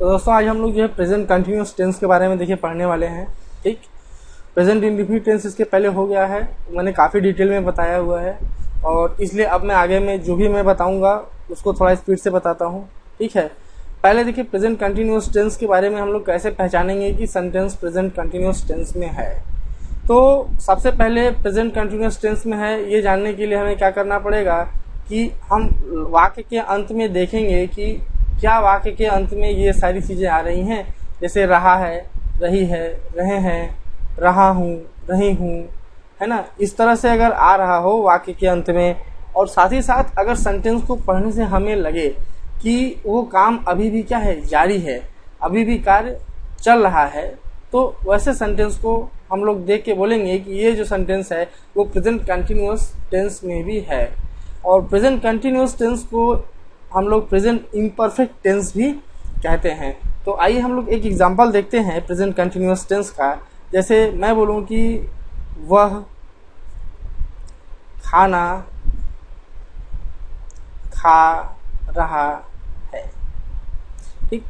तो दोस्तों आज हम लोग जो है प्रेजेंट कंटिन्यूअस टेंस के बारे में देखिए पढ़ने वाले हैं। ठीक, प्रेजेंट इंडेफिनिट टेंस इसके पहले हो गया है, मैंने काफ़ी डिटेल में बताया हुआ है और इसलिए अब मैं आगे में जो भी मैं बताऊंगा उसको थोड़ा स्पीड से बताता हूँ। ठीक है, पहले देखिए प्रेजेंट कंटिन्यूअस टेंस के बारे में हम लोग कैसे पहचानेंगे कि सेंटेंस प्रेजेंट कंटिन्यूअस टेंस में है। तो सबसे पहले प्रेजेंट कंटिन्यूअस टेंस में है ये जानने के लिए हमें क्या करना पड़ेगा कि हम वाक्य के अंत में देखेंगे कि क्या वाक्य के अंत में ये सारी चीज़ें आ रही हैं, जैसे रहा है, रही है, रहे हैं, रहा हूँ, रही हूँ, है ना। इस तरह से अगर आ रहा हो वाक्य के अंत में और साथ ही साथ अगर सेंटेंस को पढ़ने से हमें लगे कि वो काम अभी भी क्या है, जारी है, अभी भी कार्य चल रहा है, तो वैसे सेंटेंस को हम लोग देख के बोलेंगे कि ये जो सेंटेंस है वो प्रेजेंट कंटिन्यूअस टेंस में भी है। और प्रेजेंट कंटिन्यूअस टेंस को हम लोग प्रेजेंट इम्परफेक्ट टेंस भी कहते हैं। तो आइए हम लोग एक एग्जांपल देखते हैं प्रेजेंट कंटिन्यूअस टेंस का। जैसे मैं बोलूं कि वह खाना खा रहा है। ठीक,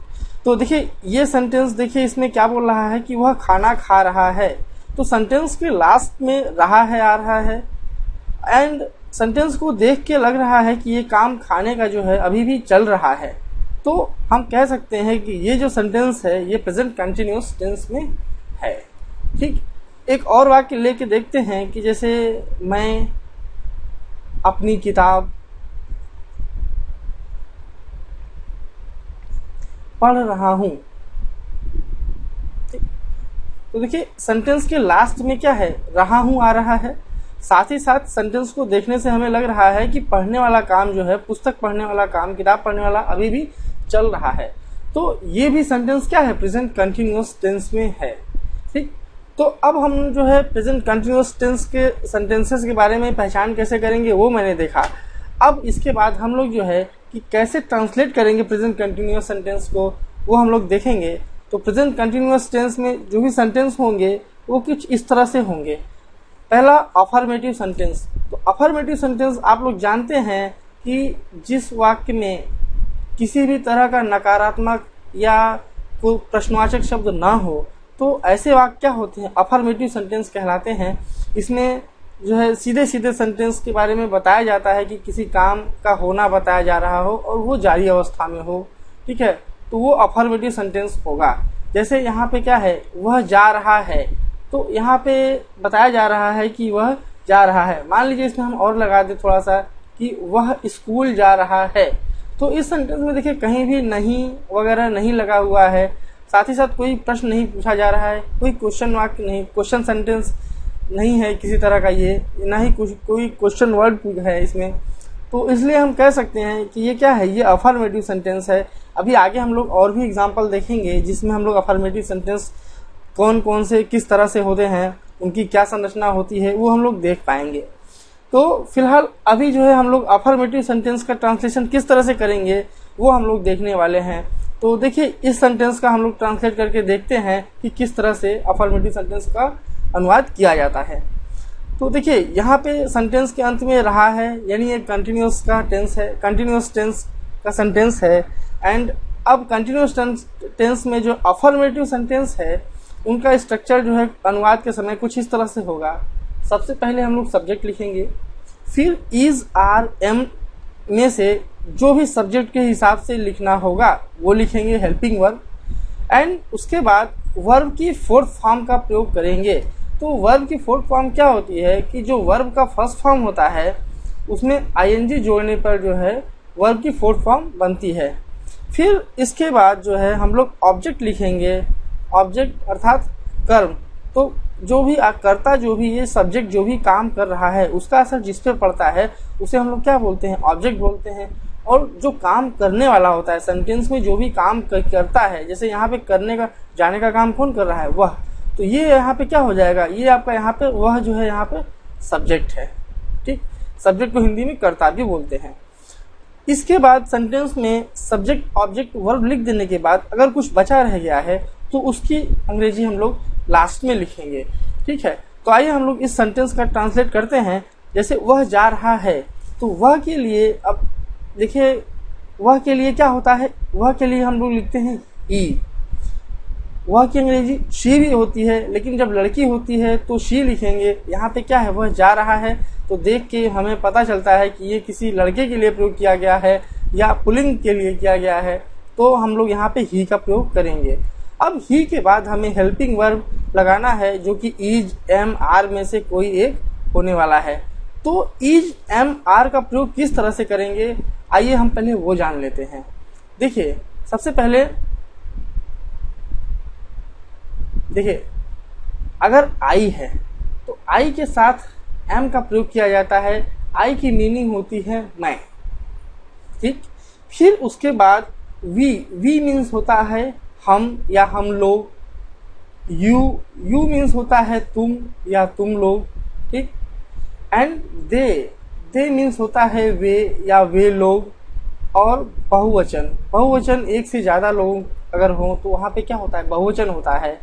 तो देखिए ये सेंटेंस देखिए इसमें क्या बोल रहा है कि वह खाना खा रहा है। तो सेंटेंस के लास्ट में रहा है आ रहा है एंड सेंटेंस को देख के लग रहा है कि ये काम खाने का जो है अभी भी चल रहा है। तो हम कह सकते हैं कि ये जो सेंटेंस है ये प्रेजेंट कंटिन्यूअस टेंस में है। ठीक, एक और वाक्य लेके देखते हैं कि जैसे मैं अपनी किताब पढ़ रहा हूँ। तो देखिए सेंटेंस के लास्ट में क्या है, रहा हूँ आ रहा है। साथ ही साथ सेंटेंस को देखने से हमें लग रहा है कि पढ़ने वाला काम जो है, पुस्तक पढ़ने वाला काम, किताब पढ़ने वाला अभी भी चल रहा है। तो ये भी सेंटेंस क्या है, प्रेजेंट कंटिन्यूअस टेंस में है। ठीक, तो अब हम जो है प्रेजेंट कंटिन्यूअस टेंस के सेंटेंसेस के बारे में पहचान कैसे करेंगे वो मैंने देखा। अब इसके बाद हम लोग जो है कि कैसे ट्रांसलेट करेंगे प्रेजेंट कंटिन्यूअस सेंटेंस को वो हम लोग देखेंगे। तो प्रेजेंट कंटिन्यूअस टेंस में जो भी सेंटेंस होंगे वो कुछ इस तरह से होंगे। पहला अफर्मेटिव सेंटेंस। तो अफर्मेटिव सेंटेंस आप लोग जानते हैं कि जिस वाक्य में किसी भी तरह का नकारात्मक या कोई प्रश्नवाचक शब्द ना हो तो ऐसे वाक्य क्या होते हैं, अफर्मेटिव सेंटेंस कहलाते हैं। इसमें जो है सीधे सीधे सेंटेंस के बारे में बताया जाता है कि किसी काम का होना बताया जा रहा हो और वो जारी अवस्था में हो। ठीक है, तो वो अफर्मेटिव सेंटेंस होगा। जैसे यहाँ पे क्या है, वह जा रहा है, तो यहाँ पे बताया जा रहा है कि वह जा रहा है। मान लीजिए इसमें हम और लगा दे थोड़ा सा कि वह स्कूल जा रहा है। तो इस सेंटेंस में देखिए कहीं भी नहीं वगैरह नहीं लगा हुआ है, साथ ही साथ कोई प्रश्न नहीं पूछा जा रहा है, कोई क्वेश्चन वाक्य नहीं, क्वेश्चन सेंटेंस नहीं है किसी तरह का, ये ना ही कुछ कोई क्वेश्चन वर्ड है इसमें। तो इसलिए हम कह सकते हैं कि ये क्या है, ये अफर्मेटिव सेंटेंस है। अभी आगे हम लोग और भी एग्जाम्पल देखेंगे जिसमें हम लोग अफर्मेटिव सेंटेंस कौन कौन से किस तरह से होते हैं, उनकी क्या संरचना होती है, वो हम लोग देख पाएंगे। तो फिलहाल अभी जो है हम लोग अफर्मेटिव सेंटेंस का ट्रांसलेशन किस तरह से करेंगे वो हम लोग देखने वाले हैं। तो देखिए इस सेंटेंस का हम लोग ट्रांसलेट करके देखते हैं कि किस तरह से अफर्मेटिव सेंटेंस का अनुवाद किया जाता है। तो देखिए यहाँ पे सेंटेंस के अंत में रहा है, यानी ये कंटिन्यूअस का टेंस है, कंटिन्यूअस टेंस का सेंटेंस है। एंड अब कंटिन्यूअस टेंस में जो अफर्मेटिव सेंटेंस है उनका स्ट्रक्चर जो है अनुवाद के समय कुछ इस तरह से होगा। सबसे पहले हम लोग सब्जेक्ट लिखेंगे, फिर इज आर एम में से जो भी सब्जेक्ट के हिसाब से लिखना होगा वो लिखेंगे, हेल्पिंग वर्ब। एंड उसके बाद वर्ब की फोर्थ फॉर्म का प्रयोग करेंगे। तो वर्ब की फोर्थ फॉर्म क्या होती है कि जो वर्ब का फर्स्ट फॉर्म होता है उसमें आईएनजी जोड़ने पर जो है वर्ब की फोर्थ फॉर्म बनती है। फिर इसके बाद जो है हम लोग ऑब्जेक्ट लिखेंगे, ऑब्जेक्ट अर्थात कर्म। तो जो भी कर्ता, जो भी ये सब्जेक्ट जो भी काम कर रहा है उसका असर जिस पर पड़ता है उसे हम लोग क्या बोलते हैं, ऑब्जेक्ट बोलते हैं। और जो काम करने वाला होता है सेंटेंस में, जो भी काम करता है, जैसे यहाँ पे करने का जाने का काम कौन कर रहा है, वह। तो ये यहाँ पे क्या हो जाएगा, ये आपका यहाँ पे वह जो है यहाँ पे सब्जेक्ट है। ठीक, सब्जेक्ट को हिंदी में कर्ता भी बोलते हैं। इसके बाद सेंटेंस में सब्जेक्ट ऑब्जेक्ट वर्ब लिख देने के बाद अगर कुछ बचा रह गया है तो उसकी अंग्रेजी हम लोग लास्ट में लिखेंगे। ठीक है, तो आइए हम लोग इस सेंटेंस का ट्रांसलेट करते हैं। जैसे वह जा रहा है, तो वह के लिए अब देखिए वह के लिए क्या होता है, वह के लिए हम लोग लिखते हैं ई, वह की अंग्रेजी शी भी होती है, लेकिन जब लड़की होती है तो शी लिखेंगे। यहाँ पे क्या है, वह जा रहा है, तो देख के हमें पता चलता है कि ये किसी लड़के के लिए प्रयोग किया गया है या पुल्लिंग के लिए किया गया है, तो हम लोग यहाँ पे ही का प्रयोग करेंगे। अब ही के बाद हमें हेल्पिंग वर्ब लगाना है, जो कि इज, एम, आर में से कोई एक होने वाला है। तो इज, एम, आर का प्रयोग किस तरह से करेंगे, आइए हम पहले वो जान लेते हैं। देखिए, सबसे पहले देखिए, अगर आई है तो आई के साथ एम का प्रयोग किया जाता है। आई की मीनिंग होती है मैं, ठीक। फिर उसके बाद वी मीन्स होता है हम या हम लोग। यू मीन्स होता है तुम या तुम लोग, ठीक। एंड दे मीन्स होता है वे या वे लोग। और बहुवचन एक से ज्यादा लोग अगर हो तो वहां पे क्या होता है, बहुवचन होता है।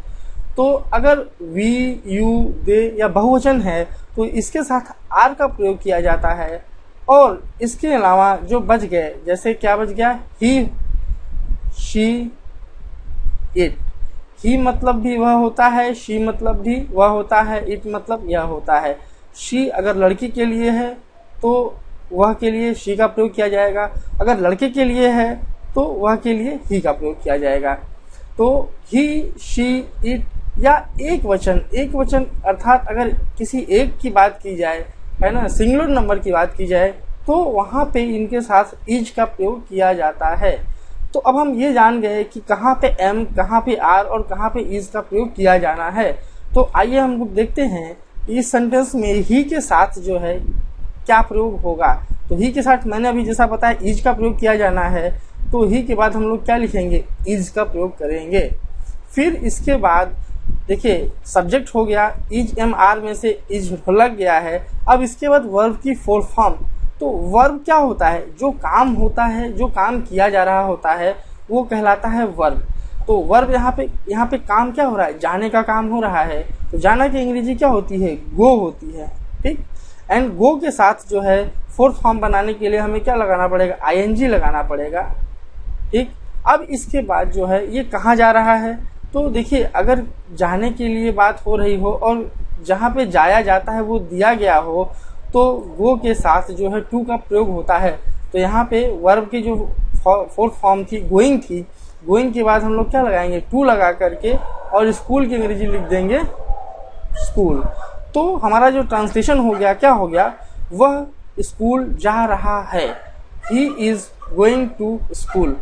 तो अगर वी, यू, दे या बहुवचन है तो इसके साथ आर का प्रयोग किया जाता है। और इसके अलावा जो बच गए, जैसे क्या बच गया, ही, शी, इट। ही मतलब भी वह होता है, शी मतलब भी वह होता है, इट मतलब यह होता है। शी अगर लड़की के लिए है तो वह के लिए शी का प्रयोग किया जाएगा, अगर लड़के के लिए है तो वह के लिए ही का प्रयोग किया जाएगा। तो ही, शी, इट या एक वचन अर्थात अगर किसी एक की बात की जाए, है ना, सिंगुलर नंबर की बात की जाए, तो वहां पे इनके साथ इज का प्रयोग किया जाता है। तो अब हम ये जान गए कि कहाँ पे एम, कहाँ पे आर और कहाँ पे इज का प्रयोग किया जाना है। तो आइए हम लोग देखते हैं इस सेंटेंस में ही के साथ जो है क्या प्रयोग होगा। तो ही के साथ मैंने अभी जैसा बताया इज का प्रयोग किया जाना है, तो ही के बाद हम लोग क्या लिखेंगे, इज का प्रयोग करेंगे। फिर इसके बाद देखिए, सब्जेक्ट हो गया, इज, एम, आर में से इज लग गया है। अब इसके बाद वर्ब की फुल फॉर्म। तो वर्ब क्या होता है, जो काम होता है, जो काम किया जा रहा होता है वो कहलाता है वर्ब। तो वर्ब यहाँ पे काम क्या हो रहा है, जाने का काम हो रहा है। तो जाना की अंग्रेजी क्या होती है, गो होती है, ठीक। एंड गो के साथ जो है फोर्थ फॉर्म बनाने के लिए हमें क्या लगाना पड़ेगा, आईएनजी लगाना पड़ेगा, ठीक। अब इसके बाद जो है ये कहाँ जा रहा है, तो देखिए, अगर जाने के लिए बात हो रही हो और जहाँ पे जाया जाता है वो दिया गया हो, तो गो के साथ जो है टू का प्रयोग होता है। तो यहाँ पे वर्ब की जो फोर्थ फॉर्म थी, गोइंग थी, गोइंग के बाद हम लोग क्या लगाएंगे, टू लगा करके, और स्कूल की अंग्रेजी लिख देंगे स्कूल। तो हमारा जो ट्रांसलेशन हो गया, क्या हो गया, वह स्कूल जा रहा है, he is going to school,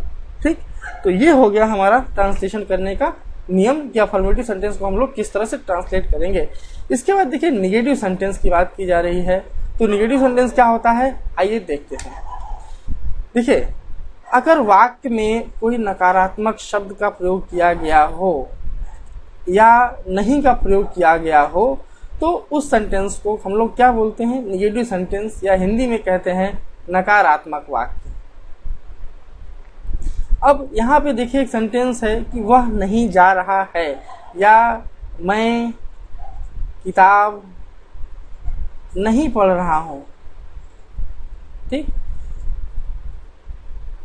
ठीक। तो ये हो गया हमारा ट्रांसलेशन करने का नियम या अफर्मेटिव सेंटेंस को हम लोग किस तरह से ट्रांसलेट करेंगे। इसके बाद देखिए, निगेटिव सेंटेंस की बात की जा रही है। तो निगेटिव सेंटेंस क्या होता है, आइए देखते हैं। देखिए, अगर वाक्य में कोई नकारात्मक शब्द का प्रयोग किया गया हो या नहीं का प्रयोग किया गया हो, तो उस सेंटेंस को हम लोग क्या बोलते हैं, निगेटिव सेंटेंस, या हिंदी में कहते हैं नकारात्मक वाक्य। अब यहाँ पे देखिए एक सेंटेंस है कि वह नहीं जा रहा है, या मैं किताब नहीं पढ़ रहा हूं, ठीक,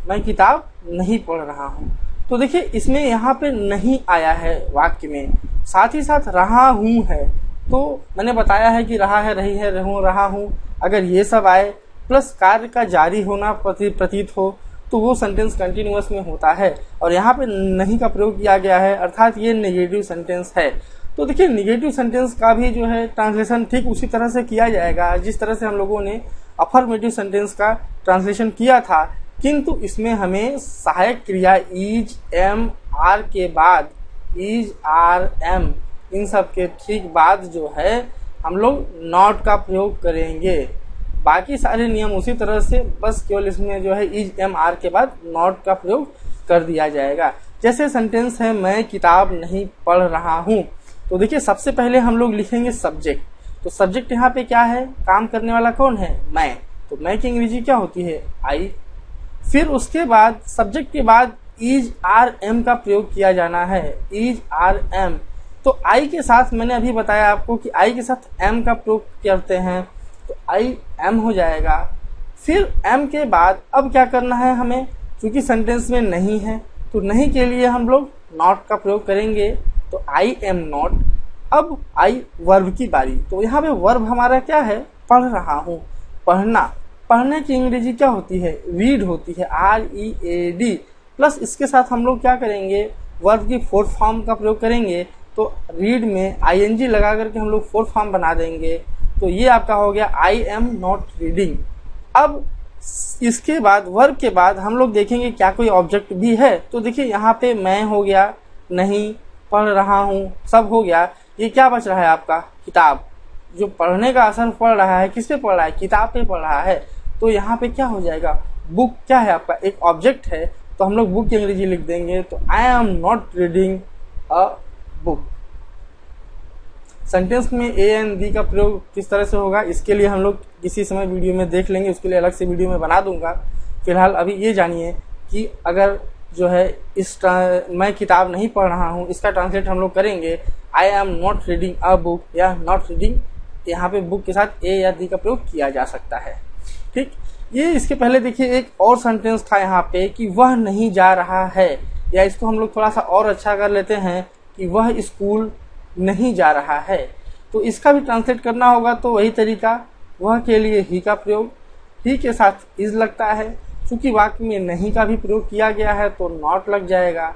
मैं किताब नहीं पढ़ रहा हूं। तो देखिए, इसमें यहाँ पे नहीं आया है वाक्य में, साथ ही साथ रहा हूं है। तो मैंने बताया है कि रहा है, रही है, रहूं, रहा हूं, अगर ये सब आए प्लस कार्य का जारी होना प्रतीत हो, तो वो सेंटेंस कंटिन्यूअस में होता है। और यहाँ पे नहीं का प्रयोग किया गया है, अर्थात ये नेगेटिव सेंटेंस है। तो देखिए, नेगेटिव सेंटेंस का भी जो है ट्रांसलेशन ठीक उसी तरह से किया जाएगा जिस तरह से हम लोगों ने अफर्मेटिव सेंटेंस का ट्रांसलेशन किया था, किंतु इसमें हमें सहायक क्रिया इज, एम, आर के बाद, इज, आर, एम, इन सब के ठीक बाद जो है हम लोग नॉट का प्रयोग करेंगे। बाकी सारे नियम उसी तरह से, बस केवल इसमें जो है इज, एम, आर के बाद नॉट का प्रयोग कर दिया जाएगा। जैसे सेंटेंस है, मैं किताब नहीं पढ़ रहा हूं। तो देखिए, सबसे पहले हम लोग लिखेंगे सब्जेक्ट। तो सब्जेक्ट यहाँ पे क्या है, काम करने वाला कौन है, मैं। तो मैं की अंग्रेजी क्या होती है, आई। फिर उसके बाद सब्जेक्ट के बाद इज, आर, एम का प्रयोग किया जाना है, इज, आर, एम। तो आई के साथ मैंने अभी बताया आपको कि आई के साथ एम का प्रयोग करते हैं, तो आई, एम हो जाएगा। फिर एम के बाद अब क्या करना है हमें, क्योंकि सेंटेंस में नहीं है तो नहीं के लिए हम लोग नॉट का प्रयोग करेंगे, तो आई एम नॉट। अब आई वर्ब की बारी, तो यहाँ पे वर्ब हमारा क्या है, पढ़ रहा हूँ, पढ़ना। पढ़ने की अंग्रेजी क्या होती है, रीड होती है, READ। प्लस इसके साथ हम लोग क्या करेंगे, वर्ब की फोर्थ फॉर्म का प्रयोग करेंगे, तो रीड में ING लगा करके हम लोग फोर्थ फॉर्म बना देंगे। तो ये आपका हो गया आई एम नॉट रीडिंग। अब इसके बाद वर्ब के बाद हम लोग देखेंगे क्या कोई ऑब्जेक्ट भी है, तो देखिए यहाँ पे मैं हो गया, नहीं, पढ़ रहा हूँ, सब हो गया। ये क्या बच रहा है आपका, किताब। जो पढ़ने का असर पढ़ रहा है, किस पे पढ़ रहा है, किताब पे पढ़ रहा है। तो यहाँ पे क्या हो जाएगा, बुक क्या है आपका, एक ऑब्जेक्ट है, तो हम लोग बुक की अंग्रेजी लिख देंगे, तो I am not reading a book. Sentence में ए एंड दी का प्रयोग किस तरह से होगा, इसके लिए हम लोग किसी समय वीडियो में देख लेंगे, उसके लिए अलग से वीडियो में बना दूंगा। फिलहाल अभी ये जानिए कि अगर जो है मैं किताब नहीं पढ़ रहा हूँ, इसका ट्रांसलेट हम लोग करेंगे I am not reading a book या नॉट रीडिंग। यहाँ पे बुक के साथ ए या दी का प्रयोग किया जा सकता है। ठीक, ये इसके पहले देखिए एक और सेंटेंस था यहाँ पे कि वह नहीं जा रहा है, या इसको हम लोग थोड़ा सा और अच्छा कर लेते हैं कि वह स्कूल नहीं जा रहा है। तो इसका भी ट्रांसलेट करना होगा, तो वही तरीका, वह के लिए ही का प्रयोग, ही के साथ इज लगता है, चूंकि वाक्य में नहीं का भी प्रयोग किया गया है तो नॉट लग जाएगा।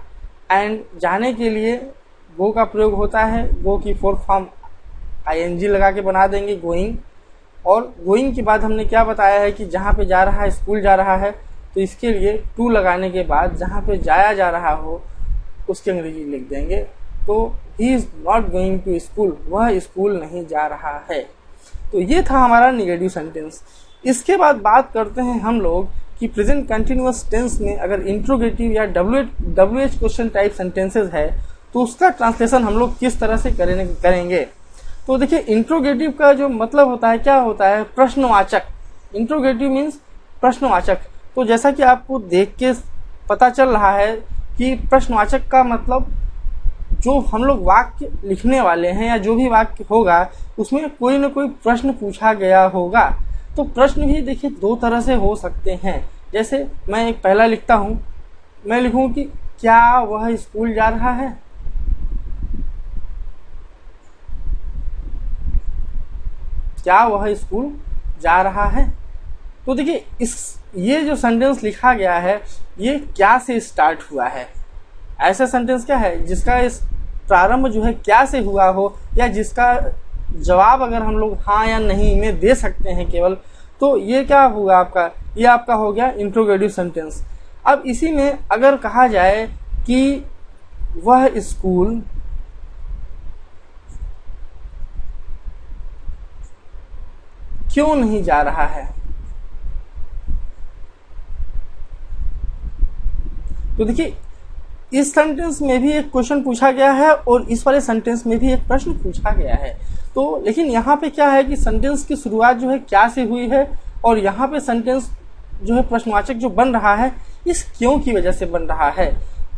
एंड जाने के लिए गो का प्रयोग होता है, गो की फोर्थ फॉर्म ING लगा के बना देंगे, गोइंग। और गोइंग के बाद हमने क्या बताया है कि जहाँ पे जा रहा है, स्कूल जा रहा है, तो इसके लिए टू लगाने के बाद जहाँ पे जाया जा रहा हो उसकी अंग्रेजी लिख देंगे, तो he is not going to school, वह स्कूल नहीं जा रहा है। तो ये था हमारा निगेटिव सेंटेंस। इसके बाद बात करते हैं हम लोग कि प्रेजेंट कंटिन्यूअस टेंस में अगर इंट्रोगेटिव या WH क्वेश्चन टाइप सेंटेंसेस है, तो उसका ट्रांसलेशन हम लोग किस तरह से करेंगे। तो देखिए इंट्रोगेटिव का जो मतलब होता है, क्या होता है, प्रश्नवाचक। इंट्रोगेटिव मीन्स प्रश्नवाचक। तो जैसा कि आपको देख के पता चल रहा है कि प्रश्नवाचक का मतलब जो हम लोग वाक्य लिखने वाले हैं या जो भी वाक्य होगा उसमें कोई न कोई प्रश्न पूछा गया होगा। तो प्रश्न भी देखिए दो तरह से हो सकते हैं। जैसे मैं एक पहला लिखता हूं, मैं लिखूं कि क्या वह स्कूल जा रहा है, क्या वह स्कूल जा रहा है। तो देखिए ये जो सेंटेंस लिखा गया है ये क्या से स्टार्ट हुआ है। ऐसा सेंटेंस क्या है जिसका इस प्रारंभ जो है क्या से हुआ हो, या जिसका जवाब अगर हम लोग हाँ या नहीं में दे सकते हैं केवल, तो ये क्या होगा आपका, ये आपका हो गया इंट्रोगेटिव सेंटेंस। अब इसी में अगर कहा जाए कि वह स्कूल क्यों नहीं जा रहा है, तो देखिए इस सेंटेंस में भी एक क्वेश्चन पूछा गया है और इस वाले सेंटेंस में भी एक प्रश्न पूछा गया है। तो लेकिन यहाँ पे क्या है कि सेंटेंस की शुरुआत जो है क्या से हुई है, और यहाँ पे सेंटेंस जो है प्रश्नवाचक जो बन रहा है इस क्यों की वजह से बन रहा है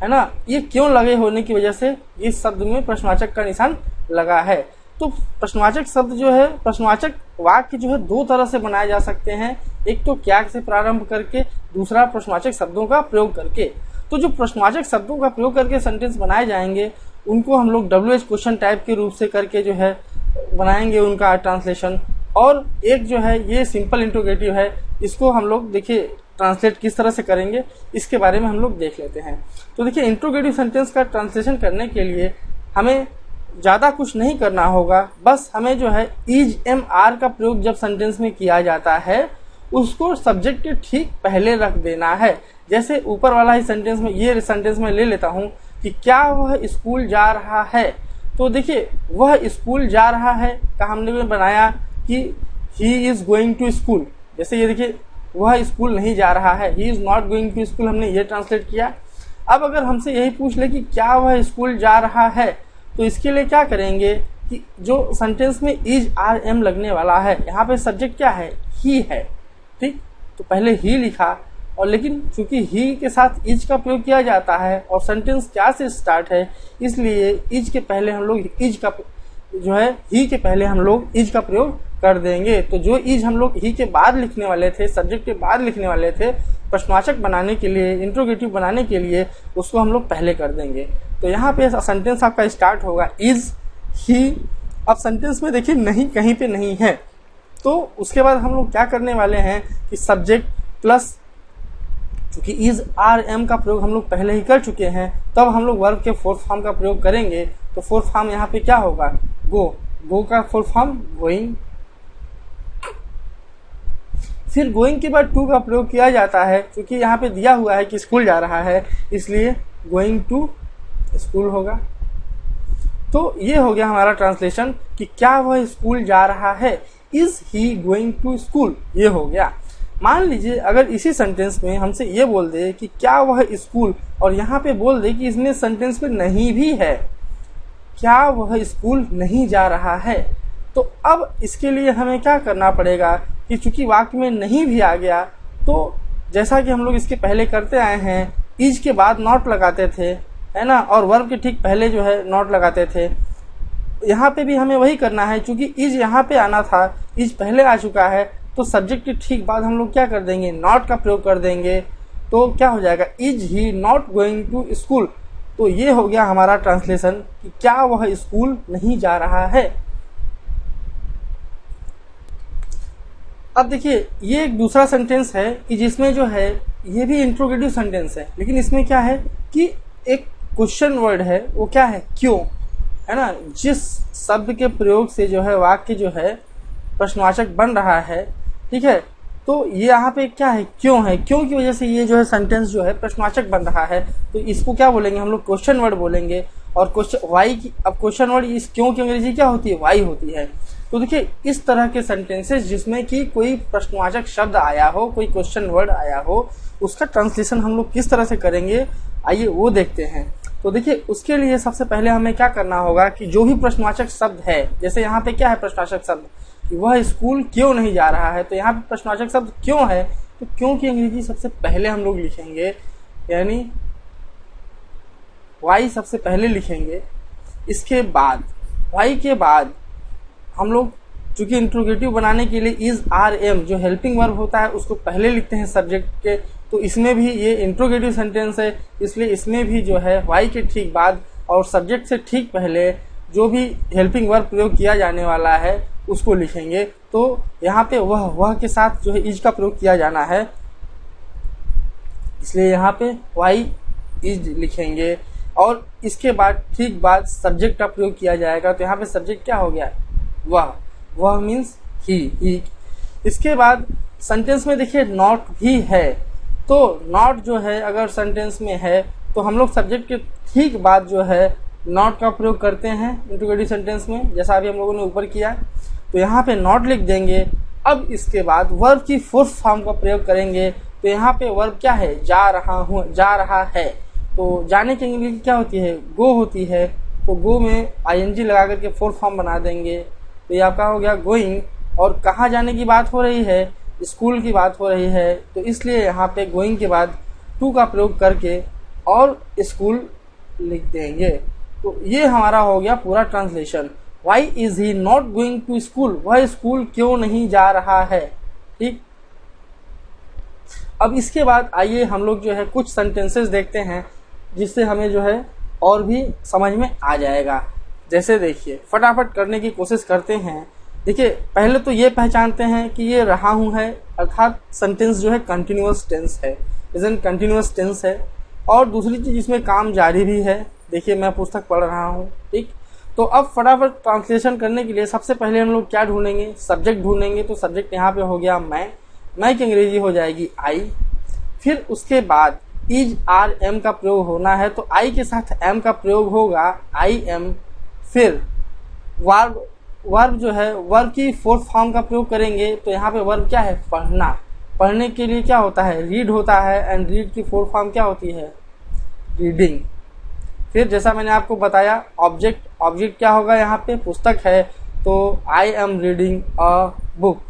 ना। ये क्यों लगे होने की वजह से इस शब्द में प्रश्नवाचक का निशान लगा है। तो प्रश्नवाचक शब्द जो है, प्रश्नवाचक वाक्य जो है दो तरह से बनाए जा सकते हैं, एक तो क्या से प्रारंभ करके, दूसरा प्रश्नवाचक शब्दों का प्रयोग करके। तो जो प्रश्नवाचक शब्दों का प्रयोग करके सेंटेंस बनाए जाएंगे उनको हम लोग WH क्वेश्चन टाइप के रूप से करके जो है बनाएंगे उनका ट्रांसलेशन। और एक जो है ये सिंपल इंट्रोगेटिव है, इसको हम लोग देखिए ट्रांसलेट किस तरह से करेंगे इसके बारे में हम लोग देख लेते हैं। तो देखिए इंट्रोगेटिव सेंटेंस का ट्रांसलेशन करने के लिए हमें ज़्यादा कुछ नहीं करना होगा, बस हमें जो है इज MR का प्रयोग जब सेंटेंस में किया जाता है उसको सब्जेक्ट के ठीक पहले रख देना है। जैसे ऊपर वाला ही सेंटेंस में, ये सेंटेंस में ले लेता हूँ कि क्या वह स्कूल जा रहा है। तो देखिए वह स्कूल जा रहा है का हमने बनाया कि he is going to school. जैसे ये देखिए वह स्कूल नहीं जा रहा है, he is not going to school, हमने ये ट्रांसलेट किया। अब अगर हमसे यही पूछ ले कि क्या वह स्कूल जा रहा है, तो इसके लिए क्या करेंगे कि जो सेंटेंस में इज RM लगने वाला है, यहाँ पे सब्जेक्ट क्या है, ही है। ठीक, तो पहले ही लिखा, और लेकिन चूंकि ही के साथ इज का प्रयोग किया जाता है और सेंटेंस क्या से स्टार्ट है, इसलिए इज के पहले हम लोग इज का जो है ही के पहले हम लोग इज का प्रयोग कर देंगे। तो जो इज हम लोग ही के बाद लिखने वाले थे, सब्जेक्ट के बाद लिखने वाले थे, प्रश्नवाचक बनाने के लिए, इंट्रोगेटिव बनाने के लिए उसको हम लोग पहले कर देंगे। तो यहाँ पे सेंटेंस आपका स्टार्ट होगा इज ही। अब सेंटेंस में देखिए नहीं कहीं पे नहीं है, तो उसके बाद हम लोग क्या करने वाले हैं कि सब्जेक्ट प्लस, क्योंकि इज आर एम का प्रयोग हम लोग पहले ही कर चुके हैं, तब हम लोग वर्ब के फोर्थ फॉर्म का प्रयोग करेंगे। तो फोर्थ फॉर्म यहाँ पे क्या होगा, गो। गो का फोर्थ फॉर्म गोइंग। फिर गोइंग के बाद टू का प्रयोग किया जाता है, क्योंकि यहाँ पे दिया हुआ है कि स्कूल जा रहा है, इसलिए गोइंग टू स्कूल होगा। तो ये हो गया हमारा ट्रांसलेशन कि क्या वह स्कूल जा रहा है, is he going to school, ये हो गया। मान लीजिए अगर इसी सेंटेंस में हमसे ये बोल दे कि क्या वह स्कूल, और यहाँ पे बोल दे कि इसमें सेंटेंस में नहीं भी है, क्या वह स्कूल नहीं जा रहा है, तो अब इसके लिए हमें क्या करना पड़ेगा कि चूंकि वाक्य में नहीं भी आ गया, तो जैसा कि हम लोग इसके पहले करते आए हैं, इज के बाद नॉट लगाते थे, है ना, और वर्ब के ठीक पहले जो है नॉट लगाते थे। यहाँ पे भी हमें वही करना है, क्योंकि इज यहाँ पे आना था, इज पहले आ चुका है, तो सब्जेक्ट के ठीक बाद हम लोग क्या कर देंगे, नॉट का प्रयोग कर देंगे। तो क्या हो जाएगा, is he not going to school. तो ये हो गया हमारा ट्रांसलेशन कि क्या वह स्कूल नहीं जा रहा है। अब देखिए ये एक दूसरा सेंटेंस है कि जिसमें जो है ये भी इंट्रोगेटिव सेंटेंस है, लेकिन इसमें क्या है कि एक क्वेश्चन वर्ड है, वो क्या है, क्यों, है ना। जिस शब्द के प्रयोग से जो है वाक्य जो है प्रश्नवाचक बन रहा है, ठीक है, तो ये यहाँ पे क्या है, क्यों है, क्यों की वजह से ये जो है सेंटेंस जो है प्रश्नवाचक बन रहा है। तो इसको क्या बोलेंगे हम लोग, क्वेश्चन वर्ड बोलेंगे। और क्वेश्चन वाई की, अब क्वेश्चन वर्ड इस क्यों की अंग्रेजी क्या होती है, वाई होती है। तो देखिए इस तरह के सेंटेंसेस जिसमें कि कोई प्रश्नवाचक शब्द आया हो, कोई क्वेश्चन वर्ड आया हो, उसका ट्रांसलेशन हम लोग किस तरह से करेंगे, आइए वो देखते हैं। तो देखिए उसके लिए सबसे पहले हमें क्या करना होगा कि जो भी प्रश्नवाचक शब्द है, जैसे यहाँ पे क्या है प्रश्नवाचक शब्द कि वह स्कूल क्यों नहीं जा रहा है, तो यहाँ पे प्रश्नवाचक शब्द क्यों है, तो क्यों की अंग्रेजी सबसे पहले हम लोग लिखेंगे, यानी वाई सबसे पहले लिखेंगे। इसके बाद वाई के बाद हम लोग चूंकि इंट्रोगेटिव बनाने के लिए इज आर एम जो हेल्पिंग वर्ब होता है उसको पहले लिखते हैं सब्जेक्ट के, तो इसमें भी ये इंट्रोगेटिव सेंटेंस है, इसलिए इसमें भी जो है वाई के ठीक बाद और सब्जेक्ट से ठीक पहले जो भी हेल्पिंग वर्ब प्रयोग किया जाने वाला है उसको लिखेंगे। तो यहाँ पे वह के साथ जो है इज का प्रयोग किया जाना है, इसलिए यहाँ पे वाई इज लिखेंगे। और इसके बाद ठीक बाद सब्जेक्ट का प्रयोग किया जाएगा, तो यहाँ पे सब्जेक्ट क्या हो गया, वह मीन्स ही। इसके बाद सेंटेंस में देखिए नॉट भी है, तो नॉट जो है अगर सेंटेंस में है तो हम लोग सब्जेक्ट के ठीक बाद जो है नॉट का प्रयोग करते हैं इंट्रोगेटिव सेंटेंस में, जैसा अभी हम लोगों ने ऊपर किया। तो यहाँ पे नॉट लिख देंगे। अब इसके बाद वर्ब की फोर्थ फॉर्म का प्रयोग करेंगे, तो यहाँ पे वर्ब क्या है, जा रहा हूँ, जा रहा है। तो जाने की अंग्रेजी क्या होती है, गो होती है, तो गो में आईएनजी लगा करके फोर्थ फॉर्म बना देंगे, तो ये आपका हो गया गोइंग। और कहाँ जाने की बात हो रही है, स्कूल की बात हो रही है, तो इसलिए यहाँ पे गोइंग के बाद टू का प्रयोग करके और स्कूल लिख देंगे। तो ये हमारा हो गया पूरा translation. Why is he not going to school, वह स्कूल क्यों नहीं जा रहा है, ठीक। अब इसके बाद आइए हम लोग जो है कुछ सेंटेंसेस देखते हैं जिससे हमें जो है और भी समझ में आ जाएगा। जैसे देखिए फटाफट करने की कोशिश करते हैं। देखिए पहले तो ये पहचानते हैं कि ये रहा हूं है, अर्थात सेंटेंस जो है कंटिन्यूअस टेंस है, प्रेजेंट कंटिन्यूअस टेंस है। और दूसरी चीज इसमें काम जारी भी है, देखिए मैं पुस्तक पढ़ रहा हूँ, ठीक। तो अब फटाफट ट्रांसलेशन करने के लिए सबसे पहले हम लोग क्या ढूंढेंगे, सब्जेक्ट ढूंढेंगे। तो सब्जेक्ट यहाँ पे हो गया मैं की अंग्रेजी हो जाएगी आई। फिर उसके बाद इज आर एम का प्रयोग होना है, तो आई के साथ एम का प्रयोग होगा, आई एम। फिर वर्ब जो है वर्ब की फोर्थ फॉर्म का प्रयोग करेंगे, तो यहाँ पे वर्ब क्या है, पढ़ना। पढ़ने के लिए क्या होता है, रीड होता है, एंड रीड की फोर्थ फॉर्म क्या होती है, रीडिंग। फिर जैसा मैंने आपको बताया ऑब्जेक्ट क्या होगा, यहाँ पे पुस्तक है, तो I am reading a book.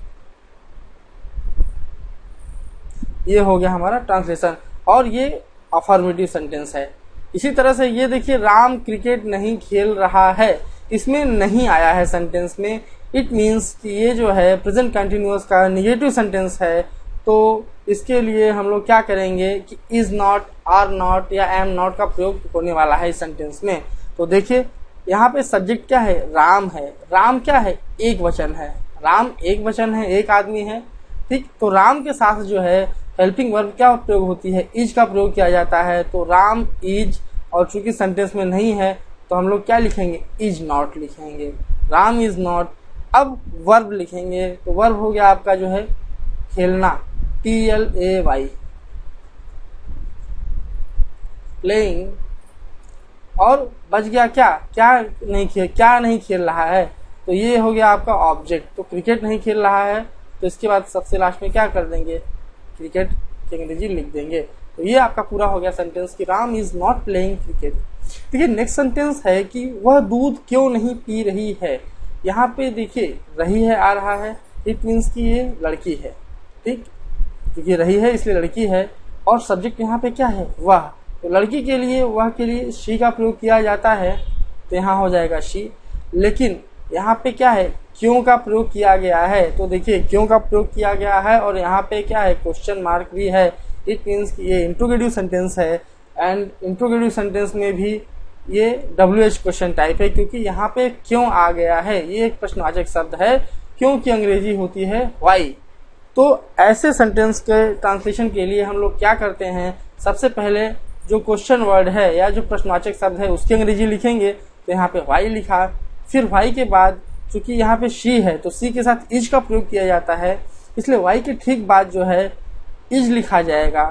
ये हो गया हमारा ट्रांसलेशन, और ये अफर्मेटिव सेंटेंस है। इसी तरह से ये देखिए राम क्रिकेट नहीं खेल रहा है, इसमें नहीं आया है सेंटेंस में, इट मीन्स कि ये जो है प्रेजेंट कंटिन्यूअस का निगेटिव सेंटेंस है, तो इसके लिए हम लोग क्या करेंगे कि इज नॉट, आर नॉट या एम नॉट का प्रयोग होने वाला है इस सेंटेंस में। तो देखिए यहाँ पे सब्जेक्ट क्या है, राम है। राम क्या है, एक वचन है। राम एक वचन है, एक आदमी है, ठीक। तो राम के साथ जो है हेल्पिंग वर्ब क्या प्रयोग होती है, इज का प्रयोग किया जाता है। तो राम इज, और चूंकि सेंटेंस में नहीं है तो हम लोग क्या लिखेंगे, इज नॉट लिखेंगे। Ram is not. अब वर्ब लिखेंगे, तो वर्ब हो गया आपका जो है खेलना, TLAY, प्लेइंग। और बच गया क्या, क्या नहीं खेल रहा है, तो ये हो गया आपका ऑब्जेक्ट। तो क्रिकेट नहीं खेल रहा है, तो इसके बाद सबसे लास्ट में क्या कर देंगे, क्रिकेट की अंग्रेजी लिख देंगे। तो ये आपका पूरा हो गया सेंटेंस कि Ram is not playing cricket. देखिए नेक्स्ट सेंटेंस है कि वह दूध क्यों नहीं पी रही है। यहाँ पे देखिए रही है आ रहा है, इट मीन्स कि ये लड़की है, ठीक, क्योंकि रही है इसलिए लड़की है। और सब्जेक्ट यहाँ पे क्या है, वह। तो लड़की के लिए, वह के लिए शी का प्रयोग किया जाता है, तो यहाँ हो जाएगा शी। लेकिन यहाँ पे क्या है, क्यों का प्रयोग किया गया है। तो देखिए क्यों का प्रयोग किया गया है, और यहाँ पे क्या है, क्वेश्चन मार्क भी है। इट मीन्स कि ये इंट्रोगेटिव सेंटेंस है, एंड इंट्रोगेटिव सेंटेंस में भी ये WH क्वेश्चन टाइप है, क्योंकि यहाँ पे क्यों आ गया है, ये एक प्रश्नवाचक शब्द है। क्यों की अंग्रेजी होती है वाई। तो ऐसे सेंटेंस के ट्रांसलेशन के लिए हम लोग क्या करते हैं, सबसे पहले जो क्वेश्चन वर्ड है या जो प्रश्नवाचक शब्द है उसकी अंग्रेजी लिखेंगे। तो यहाँ पे वाई लिखा, फिर वाई के बाद चूंकि यहाँ पे शी है तो सी के साथ इज का प्रयोग किया जाता है, इसलिए वाई के ठीक बाद जो है इज लिखा जाएगा।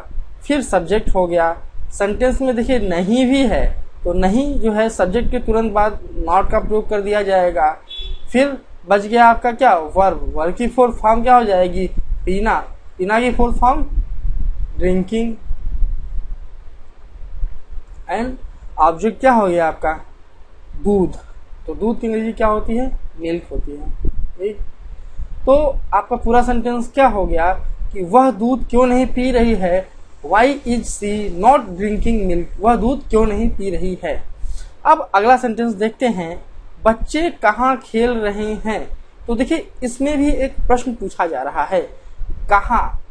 फिर सब्जेक्ट हो गया। सेंटेंस में देखिए नहीं भी है, तो नहीं जो है सब्जेक्ट के तुरंत बाद नॉट का प्रयोग कर दिया जाएगा। फिर बच गया आपका क्या, वर्ब। वर्ब की फुल फॉर्म क्या हो जाएगी, पीना। पीना की full form drinking. And object क्या हो गया आपका, दूध। तो दूध की अंग्रेजी क्या होती है, मिल्क होती है, ठीक। तो आपका पूरा सेंटेंस क्या हो गया कि वह दूध क्यों नहीं पी रही है, why is she not drinking milk. वह दूध क्यों नहीं पी रही है। अब अगला सेंटेंस देखते हैं, बच्चे कहाँ खेल रहे हैं। तो देखिए इसमें भी एक प्रश्न पूछा जा रहा है, कहाँ,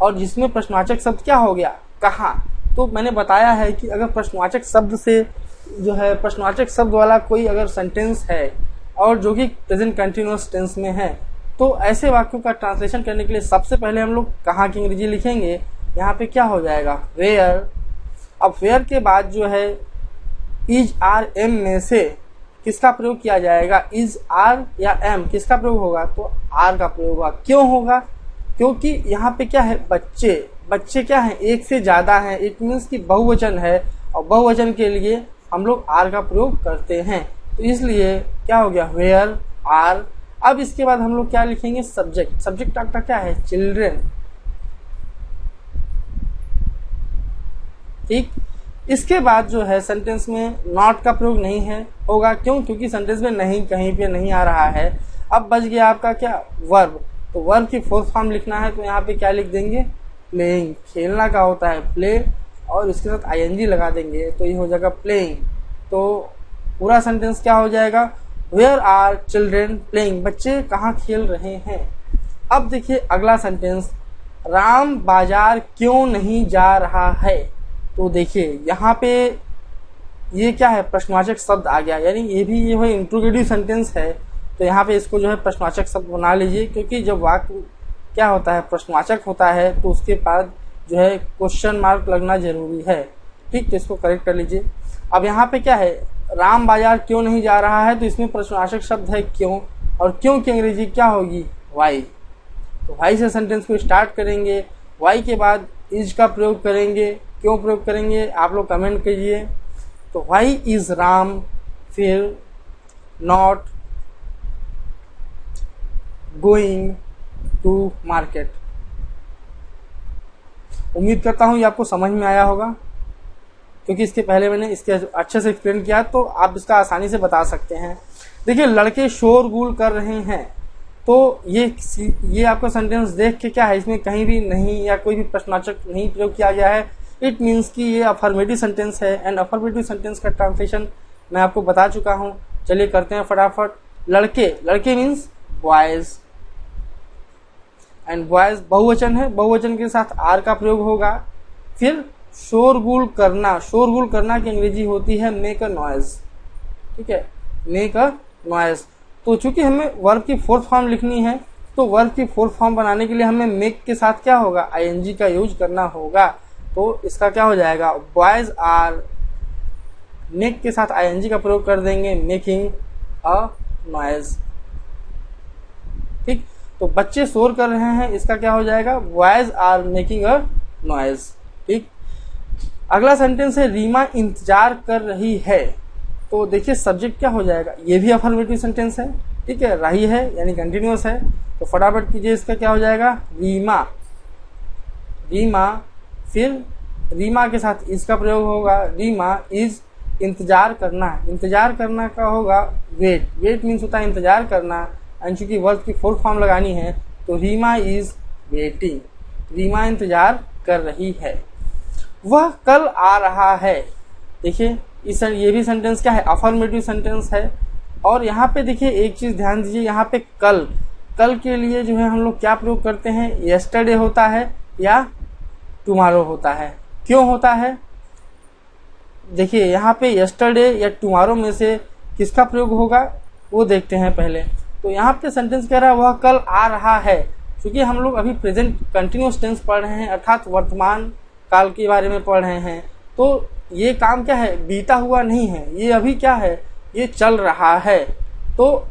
और जिसमें प्रश्नवाचक शब्द क्या हो गया, कहाँ। तो मैंने बताया है कि अगर प्रश्नवाचक शब्द से जो है प्रश्नवाचक शब्द वाला कोई अगर सेंटेंस है और जो कि प्रेजेंट कंटिन्यूअस टेंस में है, तो ऐसे वाक्यों का ट्रांसलेशन करने के लिए सबसे पहले हम लोग कहाँ की अंग्रेजी लिखेंगे। यहाँ पे क्या हो जाएगा, वेयर। अब वेयर के बाद जो है इज आर एम में से किसका प्रयोग किया जाएगा, इज आर या एम, किसका प्रयोग होगा, तो आर का प्रयोग होगा। क्यों होगा, क्योंकि यहाँ पे क्या है, बच्चे। बच्चे क्या है, एक से ज्यादा है, इट मीन्स कि बहुवचन है, और बहुवचन के लिए हम लोग आर का प्रयोग करते हैं। तो इसलिए क्या हो गया, वेयर आर। अब इसके बाद हम लोग क्या लिखेंगे, सब्जेक्ट। सब्जेक्ट आपका क्या है, चिल्ड्रेन, ठीक। इसके बाद जो है सेंटेंस में नॉट का प्रयोग नहीं है होगा, क्यों, क्योंकि सेंटेंस में नहीं, कहीं पे नहीं आ रहा है। अब बच गया आपका क्या, वर्ब। तो वर्ब की फुल फॉर्म लिखना है, तो यहाँ पे क्या लिख देंगे, प्लेइंग। खेलना का होता है प्ले, और इसके साथ ING लगा देंगे, तो ये हो जाएगा प्लेइंग। तो पूरा सेंटेंस क्या हो जाएगा, वेयर आर चिल्ड्रेन प्लेइंग। बच्चे कहाँ खेल रहे हैं। अब देखिए अगला सेंटेंस, राम बाजार क्यों नहीं जा रहा है। तो देखिए यहाँ पे ये क्या है, प्रश्नवाचक शब्द आ गया, यानी ये भी ये है इंट्रोगेटिव सेंटेंस है। तो यहाँ पे इसको जो है प्रश्नवाचक शब्द बना लीजिए, क्योंकि जब वाक्य क्या होता है, प्रश्नवाचक होता है, तो उसके बाद जो है क्वेश्चन मार्क लगना जरूरी है, ठीक। तो इसको करेक्ट कर लीजिए। अब यहाँ पे क्या है, राम बाजार क्यों नहीं जा रहा है, तो इसमें प्रश्नवाचक शब्द है क्यों, और क्यों की अंग्रेजी क्या होगी, वाई। तो वाई से सेंटेंस को स्टार्ट करेंगे, वाई के बाद इज का प्रयोग करेंगे। क्यों प्रयोग करेंगे आप लोग कमेंट कीजिए। तो वाई इज राम, फिर नॉट गोइंग टू मार्केट। उम्मीद करता हूं ये आपको समझ में आया होगा, क्योंकि इसके पहले मैंने इसके अच्छे से एक्सप्लेन किया, तो आप इसका आसानी से बता सकते हैं। देखिए लड़के शोरगुल कर रहे हैं, तो ये आपका सेंटेंस देख के क्या है, इसमें कहीं भी नहीं या कोई भी प्रश्नवाचक नहीं प्रयोग किया गया है। इट मीन्स कि ये अफर्मेटिव सेंटेंस है, एंड अफर्मेटिव सेंटेंस का ट्रांसलेशन मैं आपको बता चुका हूं। चलिए करते हैं फटाफट। लड़के, लड़के मीन्स बॉयज, एंड बॉयज बहुवचन है, बहुवचन के साथ आर का प्रयोग होगा। फिर शोरगुल करना, शोरगुल करना की अंग्रेजी होती है मेक अ नॉइज, ठीक है, मेक अ नॉइज। तो चूंकि हमें वर्ब की फोर्थ फॉर्म लिखनी है, तो वर्ब की फोर्थ फॉर्म बनाने के लिए हमें मेक के साथ क्या होगा, आईएनजी का यूज करना होगा। तो इसका क्या हो जाएगा, बॉयज आर, मेक के साथ आईएनजी का प्रयोग कर देंगे, मेकिंग अ नॉइज, ठीक। तो बच्चे शोर कर रहे हैं, इसका क्या हो जाएगा, boys are making a noise, ठीक। अगला सेंटेंस है रीमा इंतजार कर रही है। तो देखिए सब्जेक्ट क्या हो जाएगा, ये भी अफर्मेटिव सेंटेंस है, ठीक है, रही है यानी कंटिन्यूअस है। तो फटाफट कीजिए, इसका क्या हो जाएगा, रीमा, रीमा, फिर रीमा के साथ इसका प्रयोग होगा, रीमा इज, इंतजार करना, इंतजार करना का होगा वेट, वेट मीन्स होता है इंतजार करना, एंड चूंकि वर्ब की फोर्थ फॉर्म लगानी है तो रीमा इज वेटिंग, रीमा इंतजार कर रही है। वह कल आ रहा है, देखिए ये भी सेंटेंस क्या है, अफर्मेटिव सेंटेंस है। और यहाँ पे देखिए एक चीज ध्यान दीजिए, यहाँ पे कल, कल के लिए जो है हम लोग क्या प्रयोग करते हैं, यस्टरडे होता है या टुमारो होता है। क्यों होता है, देखिए यहाँ पे यस्टरडे या टुमारो में से किसका प्रयोग होगा वो देखते हैं पहले। तो यहाँ पे सेंटेंस कह रहा है वह कल आ रहा है, क्योंकि हम लोग अभी प्रेजेंट कंटिन्यूअस टेंस पढ़ रहे हैं, अर्थात वर्तमान काल के बारे में पढ़ रहे हैं। तो ये काम क्या है, बीता हुआ नहीं है, ये अभी क्या है, ये चल रहा है। तो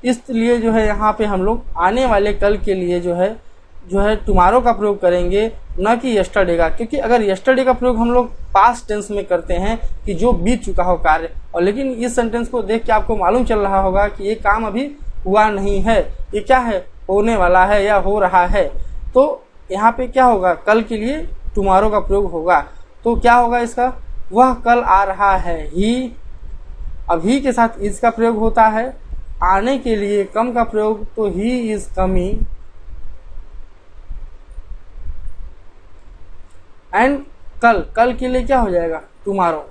इसलिए जो है यहाँ पे हम लोग आने वाले कल के लिए जो है टुमारो का प्रयोग करेंगे, न कि यस्टरडे का। क्योंकि अगर यस्टरडे का प्रयोग हम लोग पास्ट टेंस में करते हैं कि जो बीत चुका हो कार्य, और लेकिन इस सेंटेंस को देख के आपको मालूम चल रहा होगा कि ये काम अभी हुआ नहीं है, ये क्या है, होने वाला है या हो रहा है। तो यहाँ पे क्या होगा, कल के लिए टुमारो का प्रयोग होगा। तो क्या होगा इसका, वह कल आ रहा है, ही, अभी के साथ इज का प्रयोग होता है। आने के लिए कम का प्रयोग, तो ही इज कमिंग, एंड कल, कल के लिए क्या हो जाएगा, टुमारो,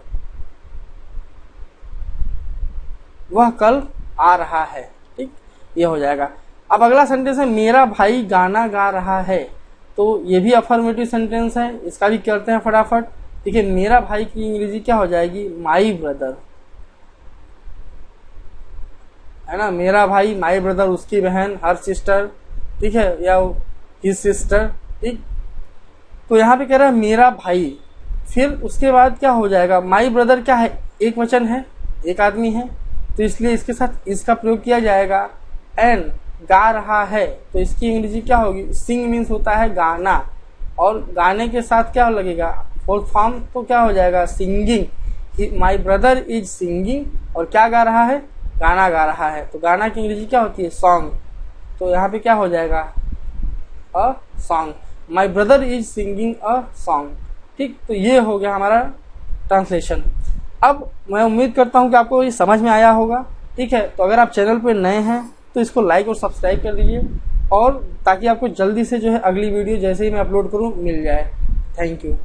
वह कल आ रहा है, ठीक, ये हो जाएगा। अब अगला सेंटेंस है मेरा भाई गाना गा रहा है। तो ये भी अफर्मेटिव सेंटेंस है, इसका भी करते हैं फटाफट। देखिए मेरा भाई की अंग्रेजी क्या हो जाएगी, माई ब्रदर, है ना, मेरा भाई, माई ब्रदर उसकी बहन, हर सिस्टर, ठीक है, या हिज सिस्टर, ठीक। तो यहाँ पे कह रहा है मेरा भाई, फिर उसके बाद क्या हो जाएगा, माई ब्रदर क्या है, एक वचन है, एक आदमी है, तो इसलिए इसके साथ इसका प्रयोग किया जाएगा। एंड गा रहा है, तो इसकी अंग्रेजी क्या होगी, सिंग मीन्स होता है गाना, और गाने के साथ क्या लगेगा, फोर्थ फॉर्म, तो क्या हो जाएगा, singing, my brother is singing, और क्या गा रहा है, गाना गा रहा है। तो गाना की अंग्रेजी क्या होती है, सॉन्ग। तो यहाँ पे क्या हो जाएगा, a song, my brother is singing a song, ठीक। तो ये हो गया हमारा ट्रांसलेशन। अब मैं उम्मीद करता हूँ कि आपको ये समझ में आया होगा, ठीक है। तो अगर आप चैनल पे नए हैं तो इसको लाइक और सब्सक्राइब कर दीजिए, और ताकि आपको जल्दी से जो है अगली वीडियो जैसे ही मैं अपलोड करूँ मिल जाए। Thank you.